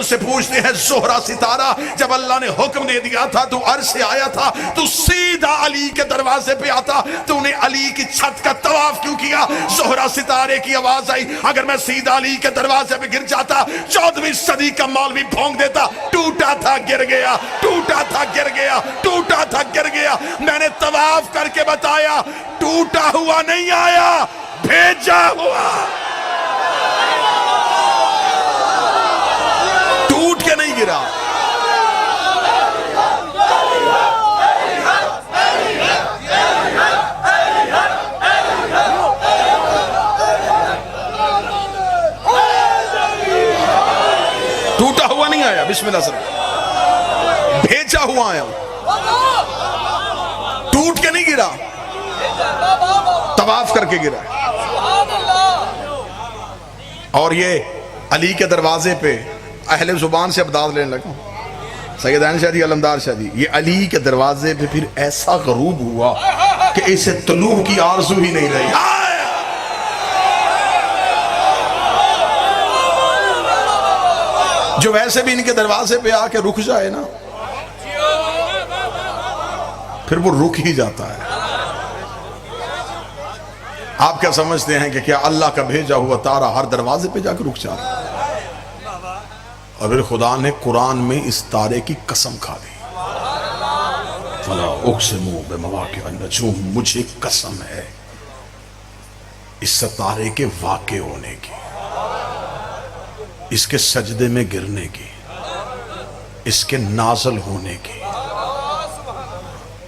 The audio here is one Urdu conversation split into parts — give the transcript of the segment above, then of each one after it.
سے پوچھتے ہیں زہرہ ستارہ جب اللہ نے حکم دے دیا تھا تو عرش سے آیا تھا تو سیدھا علی کے دروازے پہ آتا تو نے علی کی چھت کا طواف کیوں کیا؟ زہرہ ستارے کی آواز آئی اگر میں سیدھا علی کے دروازے پہ گر جاتا 14ویں صدی کا مولوی بھونک دیتا ٹوٹا تھا گر گیا ٹوٹا تھا گر گیا ٹوٹا تھا گر گیا۔ میں نے طواف کر کے بتایا ٹوٹا ہوا نہیں آیا بھیجا ہوا، ٹوٹ کے نہیں گرا۔ ٹوٹا ہوا نہیں آیا، بسم اللہ سر، بھیجا ہوا آیا، ٹوٹ کے نہیں گرا، طواف کر کے گرا۔ اور یہ علی کے دروازے پہ اہل زبان سے ابداد لینے لگا، سیدین شاہ جی، علمدار شاہ جی، یہ علی کے دروازے پہ پھر ایسا غروب ہوا کہ اسے طلوع کی آرزو ہی نہیں رہی۔ جو ویسے بھی ان کے دروازے پہ آ کے رک جائے نا پھر وہ رک ہی جاتا ہے۔ آپ کیا سمجھتے ہیں کہ کیا اللہ کا بھیجا ہوا تارا ہر دروازے پہ جا کے رک جاتا ہے؟ اور پھر خدا نے قرآن میں اس تارے کی قسم کھا دی، فَلَا أُقْسِمُ بِمَوَاقِعِ النُّجُومِ، مجھے قسم ہے اس ستارے کے واقع ہونے کی، اس کے سجدے میں گرنے کی، اس کے نازل ہونے کی۔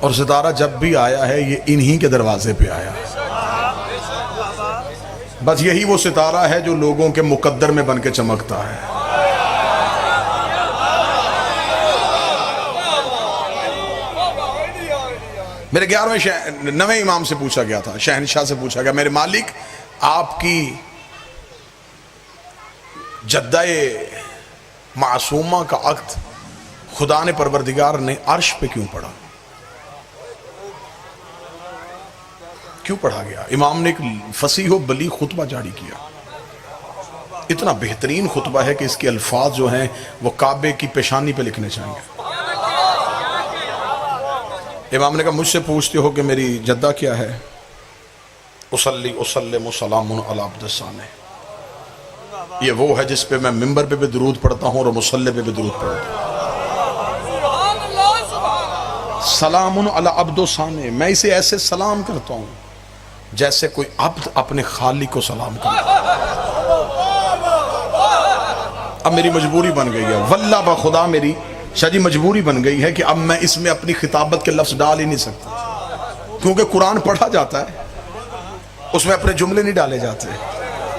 اور ستارہ جب بھی آیا ہے یہ انہی کے دروازے پہ آیا ہے۔ بس یہی وہ ستارہ ہے جو لوگوں کے مقدر میں بن کے چمکتا ہے۔ میرے 11ویں امام سے پوچھا گیا تھا، شہنشاہ سے پوچھا گیا، میرے مالک آپ کی جدہ معصومہ کا عقد خدا نے پروردگار نے عرش پہ کیوں پڑھا؟ کیوں پڑھا گیا؟ امام نے ایک فصیح و بلیغ خطبہ جاری کیا، اتنا بہترین خطبہ ہے کہ اس کے الفاظ جو ہیں وہ کعبے کی پیشانی پہ لکھنے چاہیے۔ امام نے کہا مجھ سے پوچھتے ہو کہ میری جدہ کیا ہے؟ اصلی اسلم سلام علی عبد الصالح، یہ وہ ہے جس پہ میں ممبر پہ بھی درود پڑھتا ہوں اور مصلی پہ بھی درود پڑھتا ہوں۔ سلام علی عبد الصالح، میں اسے ایسے سلام کرتا ہوں جیسے کوئی عبد اپنے خالق کو سلام کرتا ہے۔ اب میری مجبوری بن گئی ہے، واللہ بخدا میری شاہ جی مجبوری بن گئی ہے کہ اب میں اس میں اپنی خطابت کے لفظ ڈال ہی نہیں سکتا، کیونکہ قرآن پڑھا جاتا ہے اس میں اپنے جملے نہیں ڈالے جاتے۔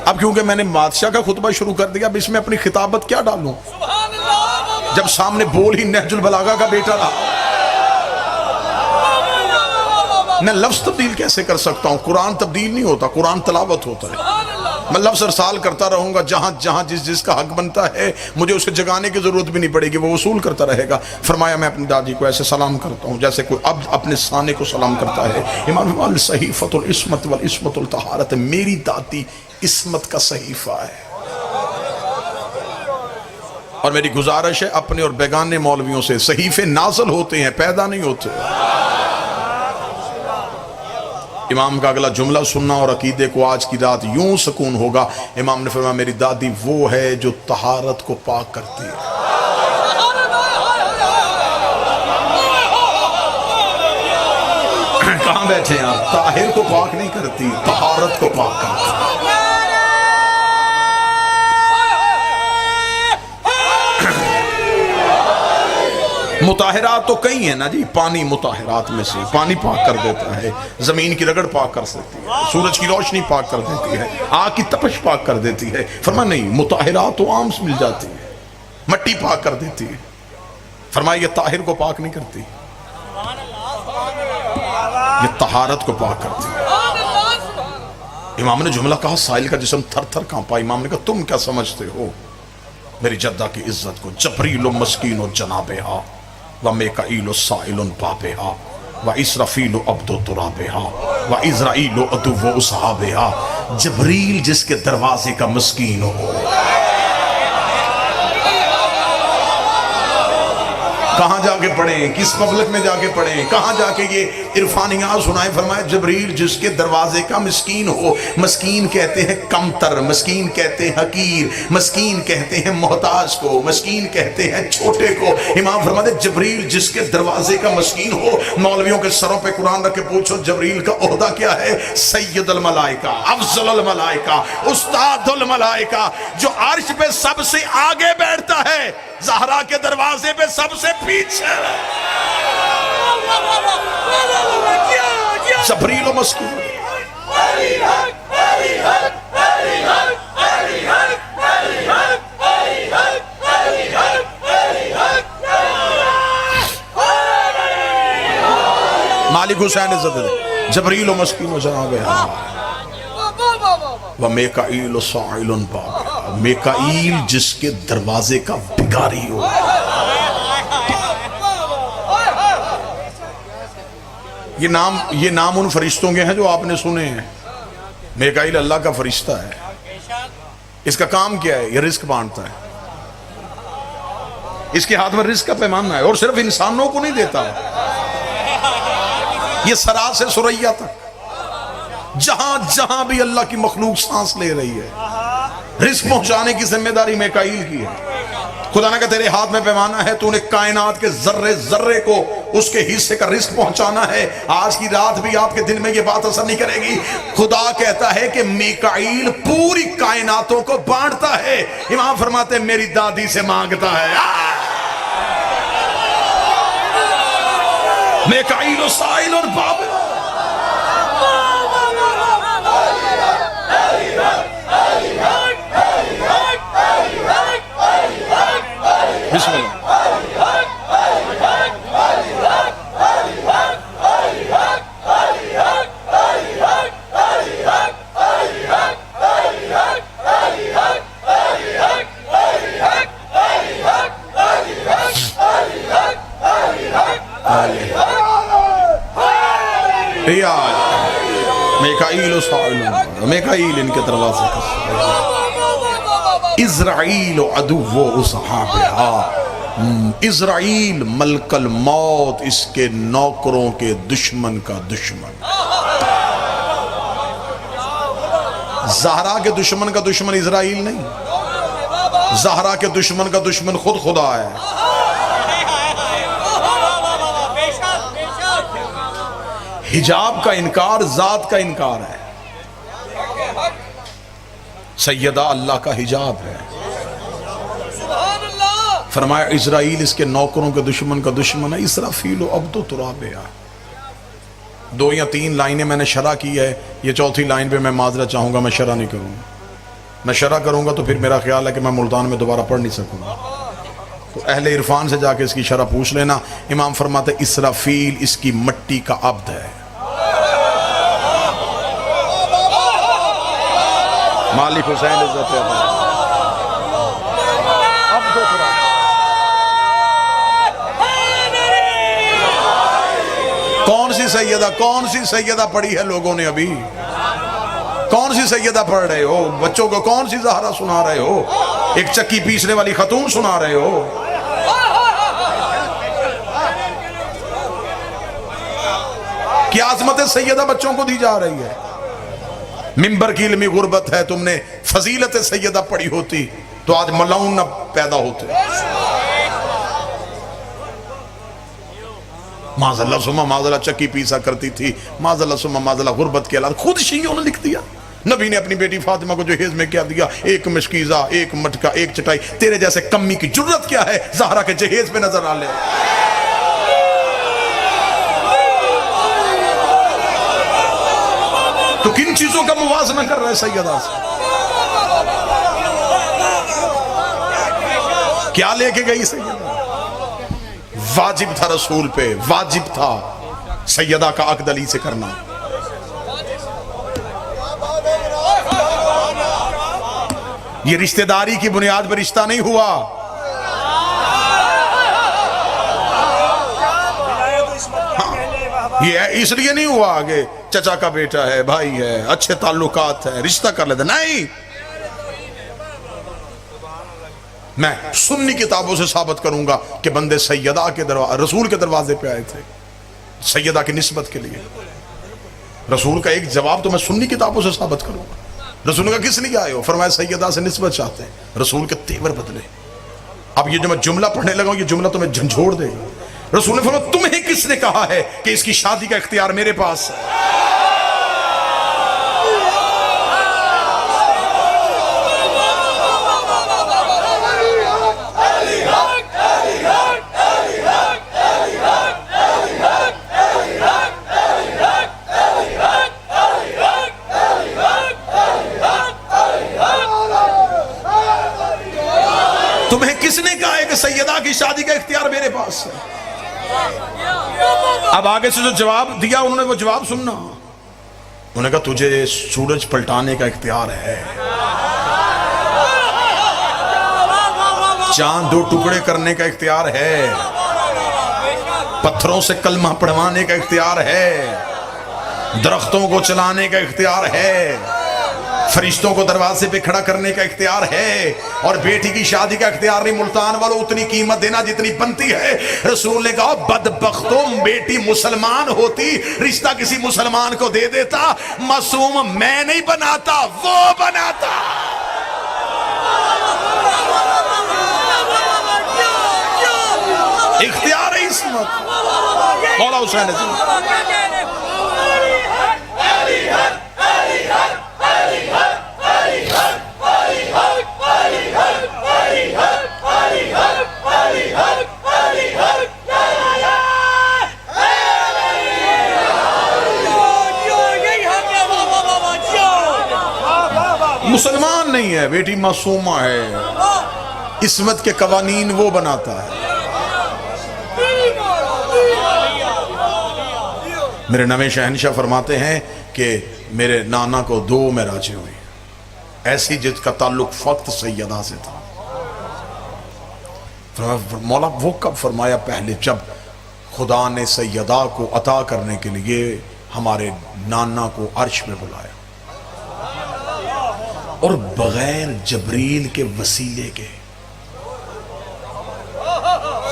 اب کیونکہ میں نے بادشاہ کا خطبہ شروع کر دیا، اب اس میں اپنی خطابت کیا ڈالوں جب سامنے بول ہی نہج البلاغہ کا بیٹا رہا۔ میں لفظ تبدیل کیسے کر سکتا ہوں؟ قرآن تبدیل نہیں ہوتا، قرآن تلاوت ہوتا ہے۔ میں لفظ ارسال کرتا رہوں گا، جہاں جہاں جس کا حق بنتا ہے مجھے اسے جگانے کی ضرورت بھی نہیں پڑے گی، وہ وصول کرتا رہے گا۔ فرمایا میں اپنی دادی کو ایسے سلام کرتا ہوں جیسے کوئی عبد اپنے سانے کو سلام کرتا ہے۔ امام الصحیفۃ العصمۃ والعصمۃ الطہارۃ، میری دادی عصمت کا صحیفہ ہے۔ اور میری گزارش ہے اپنے اور بیگانے مولویوں سے، صحیفے نازل ہوتے ہیں پیدا نہیں ہوتے۔ امام کا اگلا جملہ سننا اور عقیدے کو آج کی رات یوں سکون ہوگا۔ امام نے فرمایا میری دادی وہ ہے جو طہارت کو پاک کرتی ہے۔ کہاں بیٹھے ہیں آپ؟ طاہر کو پاک نہیں کرتی، طہارت کو پاک کرتی ہے۔ مطاہرات تو کئی ہیں نا جی، پانی مطاہرات میں سے، پانی پاک کر دیتا ہے، زمین کی رگڑ پاک کر سکتی ہے، سورج کی روشنی پاک کر دیتی ہے، آگ کی تپش پاک کر دیتی ہے۔ فرمایا نہیں، مطاہرات تو عام سے مل جاتی ہے، مٹی پاک کر دیتی ہے۔ فرمایا یہ طاہر کو پاک نہیں کرتی، یہ طہارت کو پاک کرتی ہے۔ امام نے جملہ کہا، سائل کا جسم تھر تھر کانپا۔ امام نے کہا تم کیا سمجھتے ہو میری جدہ کی عزت کو؟ جبریل و مسکین و جنابہا ومیکائیل و سائل بابہا واسرافیل و عبد ترابہا واسرائیل و عدو و اصحابہا۔ جبریل جس کے دروازے کا مسکین ہو، کہاں جا کے پڑھیں؟ کس مبلغ میں جا کے پڑھیں؟ کہاں جا کے یہ عرفانیات سنائیں؟ فرمایا جبریل جس کے دروازے کا مسکین ہو، مسکین کہتے ہیں کمتر، مسکین کہتے ہیں حقیر، مسکین کہتے ہیں محتاج کو، مسکین کہتے ہیں چھوٹے کو۔ امام فرماتے جبریل جس کے دروازے کا مسکین ہو، مولویوں کے سروں پہ قرآن رکھ کے پوچھو جبریل کا عہدہ کیا ہے؟ سید الملائکہ، افضل الملائکہ، استاد الملائکہ، جو عرش پہ سب سے آگے بیٹھتا ہے، زہرا کے دروازے پہ سب سے پیچھے۔ جبریل و مسکین۔ مالک حسین عزت دے جبریل و مسکین و جناب و میکائیل و سائل باب، میکائیل جس کے دروازے کا بھکاری ہو۔ یہ نام ان فرشتوں کے ہیں جو آپ نے سنے ہیں۔ میکائیل اللہ کا فرشتہ ہے۔ اس کا کام کیا ہے؟ یہ رزق بانٹتا ہے۔ اس کے ہاتھ میں رزق کا پیمانہ ہے، اور صرف انسانوں کو نہیں دیتا، یہ سرا سے سریا تک جہاں جہاں بھی اللہ کی مخلوق سانس لے رہی ہے، رزق پہنچانے کی ذمہ داری میکائیل کی ہے۔ خدا نے کہا تیرے ہاتھ میں پیمانہ ہے، تو نے کائنات کے ذرے ذرے کو اس کے حصے کا رزق پہنچانا ہے۔ آج کی رات بھی آپ کے دل میں یہ بات اثر نہیں کرے گی۔ خدا کہتا ہے کہ میکائیل پوری کائناتوں کو بانٹتا ہے۔ امام فرماتے ہیں میری دادی سے مانگتا ہے۔ میکائیل و سائل اور باب۔ بسم اللہ۔ میکائیل و سائل، میکائیل ان کے دروازے کا، اسرائیل عدو اصحابہا، اسرائیل ملک الموت، اس کے نوکروں کے دشمن کا دشمن۔ زہرا کے دشمن کا دشمن اسرائیل نہیں، زہرا کے دشمن کا دشمن خود خدا ہے۔ حجاب کا انکار ذات کا انکار ہے۔ سیدہ اللہ کا حجاب ہے۔ فرمایا اسرائیل اس کے نوکروں کے دشمن کا دشمن ہے۔ اسرافیل و عبد و ترابیہ، 2 یا 3 لائنیں میں نے شرح کی ہے، یہ چوتھی لائن پہ میں معذرت چاہوں گا، میں شرح نہیں کروں گا۔ میں شرح کروں گا تو پھر میرا خیال ہے کہ میں ملتان میں دوبارہ پڑھ نہیں سکوں گا، تو اہل عرفان سے جا کے اس کی شرح پوچھ لینا۔ امام فرماتے اسرافیل اس کی مٹی کا عبد ہے۔ مالک حسین عزت کون سی سیدہ پڑھی ہے لوگوں نے ابھی؟ کون سی سیدہ پڑھ رہے ہو؟ بچوں کو کون سی زہرا سنا رہے ہو؟ ایک چکی پیسنے والی خاتون سنا رہے ہو؟ کیا عظمت سیدہ بچوں کو دی جا رہی ہے؟ ممبر کی علمی غربت ہے، تم نے فضیلت سیدہ پڑھی ہوتی تو آج ملعون نہ پیدا ہوتے۔ معاذ اللہ سما معاذ اللہ چکی پیسا کرتی تھی، معاذ اللہ سما معاذ اللہ غربت کے علاوہ خود شیعوں نے لکھ دیا۔ نبی نے اپنی بیٹی فاطمہ کو جہیز میں کیا دیا؟ ایک مشکیزہ، ایک مٹکا، ایک چٹائی۔ تیرے جیسے کمی کی جرت کیا ہے زہرا کے جہیز پہ نظر آ لے؟ تو کن چیزوں کا موازنہ کر رہا ہے سیدہ سے؟ کیا لے کے گئی سیدہ؟ واجب تھا رسول پہ، واجب تھا سیدہ کا عقد علی سے کرنا۔ یہ رشتہ داری کی بنیاد پر رشتہ نہیں ہوا۔ یہ اس لیے نہیں ہوا کہ چچا کا بیٹا ہے، بھائی ہے، اچھے تعلقات ہیں، رشتہ کر لیتے، نہیں۔ میں سنی کتابوں سے ثابت کروں گا کہ بندے سیدہ کے رسول کے دروازے پہ آئے تھے سیدہ کی نسبت کے لیے. رسول کا ایک جواب تو میں سنی کتابوں سے ثابت کروں گا. رسول کا کس لیے آئے ہو؟ فرمایا سیدہ سے نسبت چاہتے ہیں. رسول کے تیور بدلے. اب یہ جو میں جملہ پڑھنے لگا ہوں یہ جملہ تمہیں جھنجھوڑ دے گا. رسول نے فرمایا تمہیں کس نے کہا ہے کہ اس کی شادی کا اختیار میرے پاس ہے؟ تمہیں کس نے کہا ہے کہ سیدہ کی شادی کا اختیار میرے پاس ہے؟ اب آگے سے جو جواب دیا انہوں نے وہ جواب سننا. انہوں نے کہا تجھے سورج پلٹانے کا اختیار ہے, چاند دو ٹکڑے کرنے کا اختیار ہے, پتھروں سے کلمہ پڑھوانے کا اختیار ہے, درختوں کو چلانے کا اختیار ہے, فرشتوں کو دروازے پہ کھڑا کرنے کا اختیار ہے, اور بیٹی کی شادی کا اختیار نہیں. ملتان والوں اتنی قیمت دینا جتنی بنتی ہے. رسول نے کہا بدبختوں بیٹی مسلمان ہوتی رشتہ کسی مسلمان کو دے دیتا. معصوم میں نہیں بناتا وہ بناتا. اختیار ہے عصمت. مولا حسین مسلمان نہیں ہے, بیٹی معصومہ ہے, عصمت کے قوانین وہ بناتا ہے. میرے نویں شہنشاہ فرماتے ہیں کہ میرے نانا کو 2 معراجیں ہوئی, ایسی جس کا تعلق فقط سیدہ سے تھا. مولا وہ کب فرمایا؟ پہلے جب خدا نے سیدہ کو عطا کرنے کے لیے ہمارے نانا کو عرش میں بلایا اور بغیر جبریل کے وسیلے کے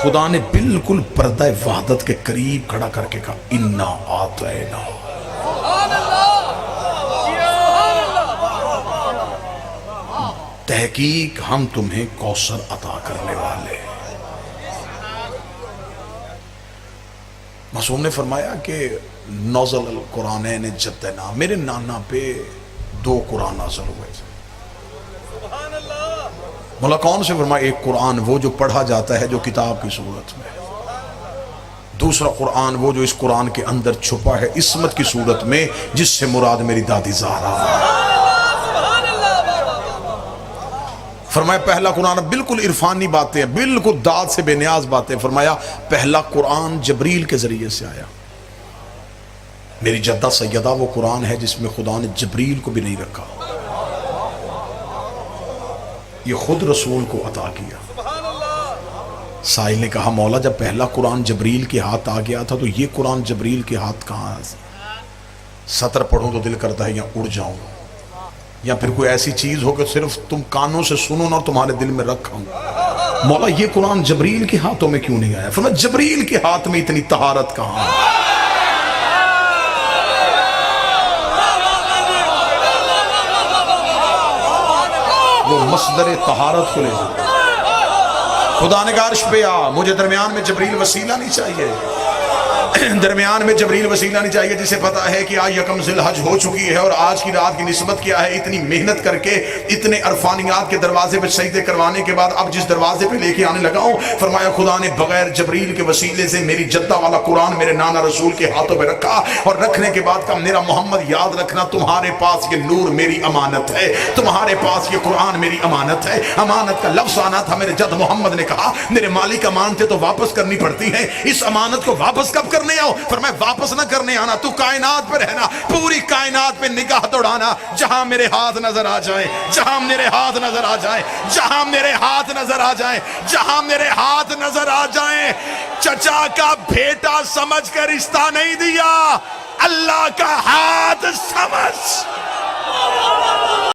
خدا نے بالکل پردہ وحدت کے قریب کھڑا کر کے کہا انا آتینا. تحقیق ہم تمہیں کوثر عطا کرنے والے. معصوم نے فرمایا کہ نزل القرآنین جدنا, میرے نانا پہ 2 قرآن نازل ہوئے تھے. مولا کون سے؟ فرمایا ایک قرآن وہ جو پڑھا جاتا ہے جو کتاب کی صورت میں, دوسرا قرآن وہ جو اس قرآن کے اندر چھپا ہے عصمت کی صورت میں, جس سے مراد میری دادی زہرا ہے. فرمایا پہلا قرآن بالکل عرفانی باتیں, بالکل داد سے بے نیاز باتیں. فرمایا پہلا قرآن جبریل کے ذریعے سے آیا. میری جدہ سیدہ وہ قرآن ہے جس میں خدا نے جبریل کو بھی نہیں رکھا, یہ خود رسول کو عطا کیا. سائل نے کہا مولا جب پہلا قرآن جبریل کے ہاتھ آ گیا تھا تو یہ قرآن جبریل کے ہاتھ کہاں ہے؟ سطر پڑھوں تو دل کرتا ہے یا اڑ جاؤں, یا پھر کوئی ایسی چیز ہو کہ صرف تم کانوں سے سنو نہ اور تمہارے دل میں رکھوں. مولا یہ قرآن جبریل کے ہاتھوں میں کیوں نہیں آیا؟ فرمایا جبریل کے ہاتھ میں اتنی طہارت کہاں ہے؟ وہ مصدر طہارت کو لے جائے. خدا نے کہا عرش پہ آ, مجھے درمیان میں جبریل وسیلہ نہیں چاہیے, درمیان میں جبریل وسیلہ نہیں چاہیے. جسے پتا ہے کہ آج یکم ذی الحج ہو چکی ہے اور آج کی رات کی نسبت کیا ہے, اتنی محنت کر کے اتنے عرفانیات کے دروازے پہ سجدے کروانے کے بعد اب جس دروازے پہ لے کے آنے لگا ہوں, فرمایا خدا نے بغیر جبریل کے وسیلے سے میری جدہ والا قرآن میرے نانا رسول کے ہاتھوں پہ رکھا, اور رکھنے کے بعد کہا میرا محمد یاد رکھنا تمہارے پاس یہ نور میری امانت ہے, تمہارے پاس یہ قرآن میری امانت ہے. امانت کا لفظ آنا تھا, میرے جد محمد نے کہا میرے مالک امانتیں تو واپس کرنی پڑتی ہیں, اس امانت کو واپس کب کرنے آؤ؟ فرمایا واپس نہ کرنے آنا, تو کائنات پہ رہنا, پوری کائنات پہ نگاہ دوڑانا, جہاں میرے ہاتھ نظر آ جائیں, جہاں میرے ہاتھ نظر آ جائیں, جہاں میرے ہاتھ نظر آ جائیں, جہاں میرے ہاتھ نظر آ جائیں. چچا کا بیٹا سمجھ کر رشتہ نہیں دیا, اللہ کا ہاتھ سمجھ.